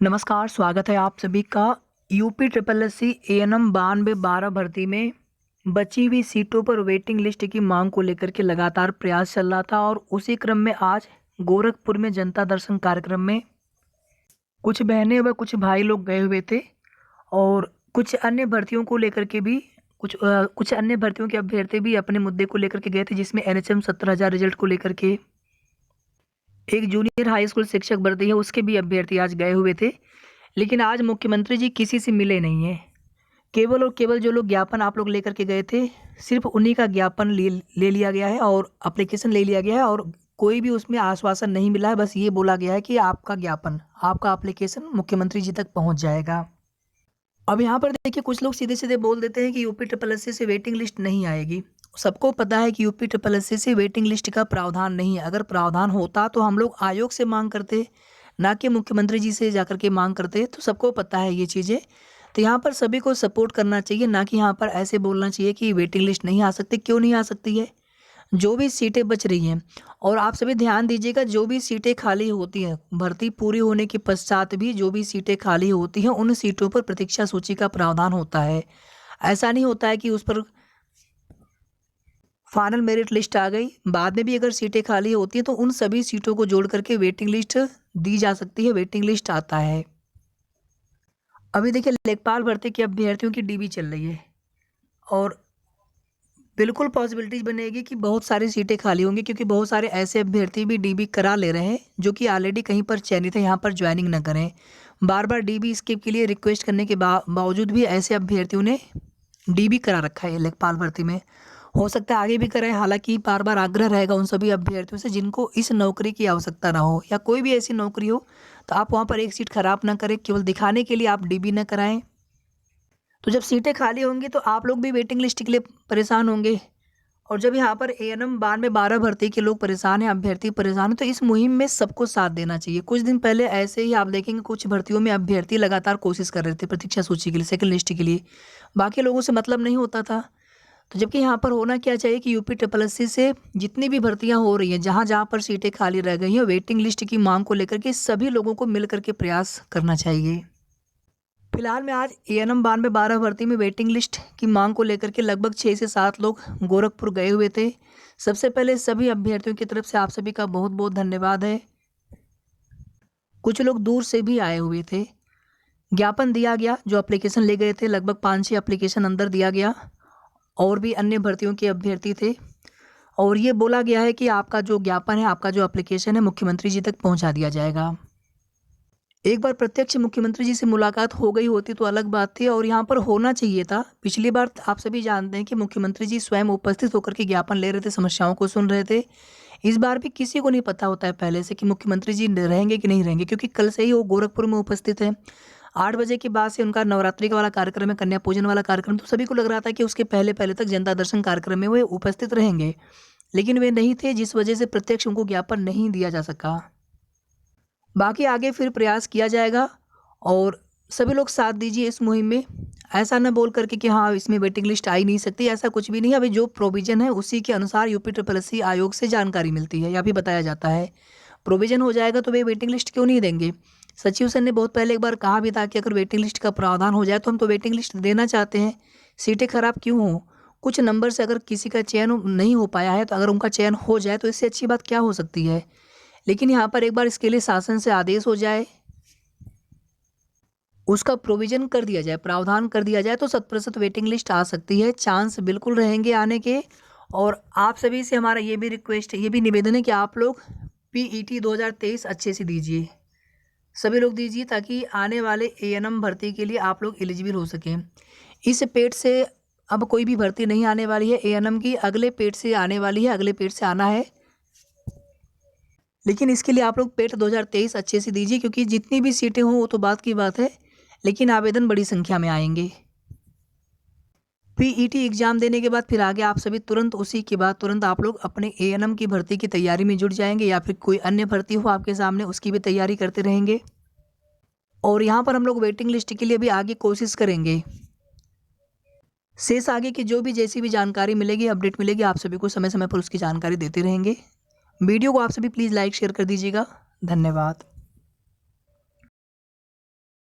नमस्कार, स्वागत है आप सभी का। UP triple S C ANM 9212 भर्ती में बची हुई सीटों पर वेटिंग लिस्ट की मांग को लेकर के लगातार प्रयास चल रहा था और उसी क्रम में आज गोरखपुर में जनता दर्शन कार्यक्रम में कुछ बहनें व कुछ भाई लोग गए हुए थे और कुछ अन्य भर्तियों को लेकर के भी कुछ अन्य भर्तियों के अभ्यर्थी भी अपने मुद्दे को लेकर के गए थे, जिसमें एनएचएम 17,000 रिजल्ट को लेकर के एक जूनियर हाई स्कूल शिक्षक भर्ती है उसके भी अभ्यर्थी आज गए हुए थे। लेकिन आज मुख्यमंत्री जी किसी से मिले नहीं हैं। केवल और केवल जो लोग ज्ञापन आप लोग लेकर के गए थे, सिर्फ उन्हीं का ज्ञापन ले लिया गया है और एप्लीकेशन ले लिया गया है और कोई भी उसमें आश्वासन नहीं मिला है। बस ये बोला गया है कि आपका ज्ञापन, आपका एप्लीकेशन मुख्यमंत्री जी तक पहुंच जाएगा। अब यहाँ पर देखिए, कुछ लोग सीधे सीधे बोल देते हैं कि यूपी ट्रिपल एस सी से वेटिंग लिस्ट नहीं आएगी। सबको पता है कि यूपी ट्रिपल एस सी से वेटिंग लिस्ट का प्रावधान नहीं है। अगर प्रावधान होता तो हम लोग आयोग से मांग करते, ना कि मुख्यमंत्री जी से जाकर के मांग करते। तो सबको पता है ये चीज़ें। तो यहाँ पर सभी को सपोर्ट करना चाहिए, ना कि यहाँ पर ऐसे बोलना चाहिए कि वेटिंग लिस्ट नहीं आ सकती। क्यों नहीं आ सकती है? जो भी सीटें बच रही हैं, और आप सभी ध्यान दीजिएगा, जो भी सीटें खाली होती हैं भर्ती पूरी होने के पश्चात भी जो भी सीटें खाली होती हैं उन सीटों पर प्रतीक्षा सूची का प्रावधान होता है। ऐसा नहीं होता है कि उस पर फाइनल मेरिट लिस्ट आ गई, बाद में भी अगर सीटें खाली होती हैं तो उन सभी सीटों को जोड़ करके वेटिंग लिस्ट दी जा सकती है। वेटिंग लिस्ट आता है। अभी देखिए, लेखपाल भर्ती के अभ्यर्थियों की डीबी चल रही है और बिल्कुल पॉसिबिलिटीज बनेगी कि बहुत सारी सीटें खाली होंगी, क्योंकि बहुत सारे ऐसे अभ्यर्थी भी डीबी करा ले रहे हैं जो कि ऑलरेडी कहीं पर चयनित है, यहाँ पर ज्वाइनिंग न करें। बार बार डीबी स्किप के लिए रिक्वेस्ट करने के बावजूद भी ऐसे अभ्यर्थियों ने डीबी करा रखा है लेखपाल भर्ती में। हो सकता है आगे भी कराएं। हालांकि बार बार आग्रह रहेगा उन सभी अभ्यर्थियों से जिनको इस नौकरी की आवश्यकता ना हो, या कोई भी ऐसी नौकरी हो तो आप वहाँ पर एक सीट खराब ना करें, केवल दिखाने के लिए आप डीबी न कराएं। तो जब सीटें खाली होंगी तो आप लोग भी वेटिंग लिस्ट के लिए परेशान होंगे, और जब यहाँ पर एएनएम 9212 भर्ती के लोग परेशान हैं, अभ्यर्थी परेशान हैं, तो इस मुहिम में सबको साथ देना चाहिए। कुछ दिन पहले ऐसे ही आप देखेंगे कुछ भर्तियों में अभ्यर्थी लगातार कोशिश कर रहे थे प्रतीक्षा सूची के लिए, सेकंड लिस्ट के लिए। बाकी लोगों से मतलब नहीं होता था। तो जबकि यहाँ पर होना क्या चाहिए कि यूपी ट्रिपल एस सी से जितनी भी भर्तियाँ हो रही हैं, जहाँ जहाँ पर सीटें खाली रह गई हैं, वेटिंग लिस्ट की मांग को लेकर के सभी लोगों को मिल करके प्रयास करना चाहिए। फिलहाल में आज एएनएम 9212 भर्ती में वेटिंग लिस्ट की मांग को लेकर के लगभग 6 से 7 लोग गोरखपुर गए हुए थे। सबसे पहले सभी अभ्यर्थियों की तरफ से आप सभी का बहुत बहुत धन्यवाद है। कुछ लोग दूर से भी आए हुए थे। ज्ञापन दिया गया, जो एप्लीकेशन ले गए थे लगभग 5-6 एप्लीकेशन अंदर दिया गया, और भी अन्य भर्तियों के अभ्यर्थी थे। और ये बोला गया है कि आपका जो ज्ञापन है, आपका जो एप्लीकेशन है, मुख्यमंत्री जी तक पहुँचा दिया जाएगा। एक बार प्रत्यक्ष मुख्यमंत्री जी से मुलाकात हो गई होती तो अलग बात थी, और यहाँ पर होना चाहिए था। पिछली बार आप सभी जानते हैं कि मुख्यमंत्री जी स्वयं उपस्थित होकर के ज्ञापन ले रहे थे, समस्याओं को सुन रहे थे। इस बार भी किसी को नहीं पता होता है पहले से कि मुख्यमंत्री जी रहेंगे कि नहीं रहेंगे, क्योंकि कल से ही वो गोरखपुर में उपस्थित है। 8 बजे के बाद से उनका नवरात्रि का वाला कार्यक्रम है, कन्या पूजन वाला कार्यक्रम। तो सभी को लग रहा था कि उसके पहले पहले तक जनता दर्शन कार्यक्रम में वे उपस्थित रहेंगे, लेकिन वे नहीं थे, जिस वजह से प्रत्यक्ष उनको ज्ञापन नहीं दिया जा सका। बाकी आगे फिर प्रयास किया जाएगा और सभी लोग साथ दीजिए इस मुहिम में। ऐसा न बोल करके कि हाँ इसमें वेटिंग लिस्ट आ ही नहीं सकती, ऐसा कुछ भी नहीं है। अभी जो प्रोविज़न है उसी के अनुसार यूपी ट्रिपल एस सी आयोग से जानकारी मिलती है या भी बताया जाता है। प्रोविज़न हो जाएगा तो वे वेटिंग लिस्ट क्यों नहीं देंगे। सचिव सर ने बहुत पहले एक बार कहा भी था कि अगर वेटिंग लिस्ट का प्रावधान हो जाए तो हम तो वेटिंग लिस्ट देना चाहते हैं, सीटें खराब क्यों हों। कुछ नंबर से अगर किसी का चयन नहीं हो पाया है तो अगर उनका चयन हो जाए तो इससे अच्छी बात क्या हो सकती है। लेकिन यहाँ पर एक बार इसके लिए शासन से आदेश हो जाए, उसका प्रोविज़न कर दिया जाए, प्रावधान कर दिया जाए, तो 100% वेटिंग लिस्ट आ सकती है। चांस बिल्कुल रहेंगे आने के। और आप सभी से हमारा ये भी रिक्वेस्ट है, ये भी निवेदन है कि आप लोग पीईटी 2023 अच्छे से दीजिए, सभी लोग दीजिए, ताकि आने वाले एएनएम भर्ती के लिए आप लोग एलिजिबल हो सकें। इस पेट से अब कोई भी भर्ती नहीं आने वाली है एएनएम की, अगले पेट से आने वाली है, अगले पेट से आना है। लेकिन इसके लिए आप लोग पेट 2023 अच्छे से दीजिए, क्योंकि जितनी भी सीटें हों वो तो बात की बात है, लेकिन आवेदन बड़ी संख्या में आएंगे। पीईटी एग्ज़ाम देने के बाद फिर आगे आप सभी तुरंत उसी के बाद तुरंत आप लोग अपने एएनएम की भर्ती की तैयारी में जुट जाएंगे, या फिर कोई अन्य भर्ती हो आपके सामने उसकी भी तैयारी करते रहेंगे। और यहाँ पर हम लोग वेटिंग लिस्ट के लिए भी आगे कोशिश करेंगे। शेष आगे की जो भी जैसी भी जानकारी मिलेगी, अपडेट मिलेगी, आप सभी को समय समय पर उसकी जानकारी देते रहेंगे। वीडियो को आप सभी प्लीज़ लाइक शेयर कर दीजिएगा। धन्यवाद।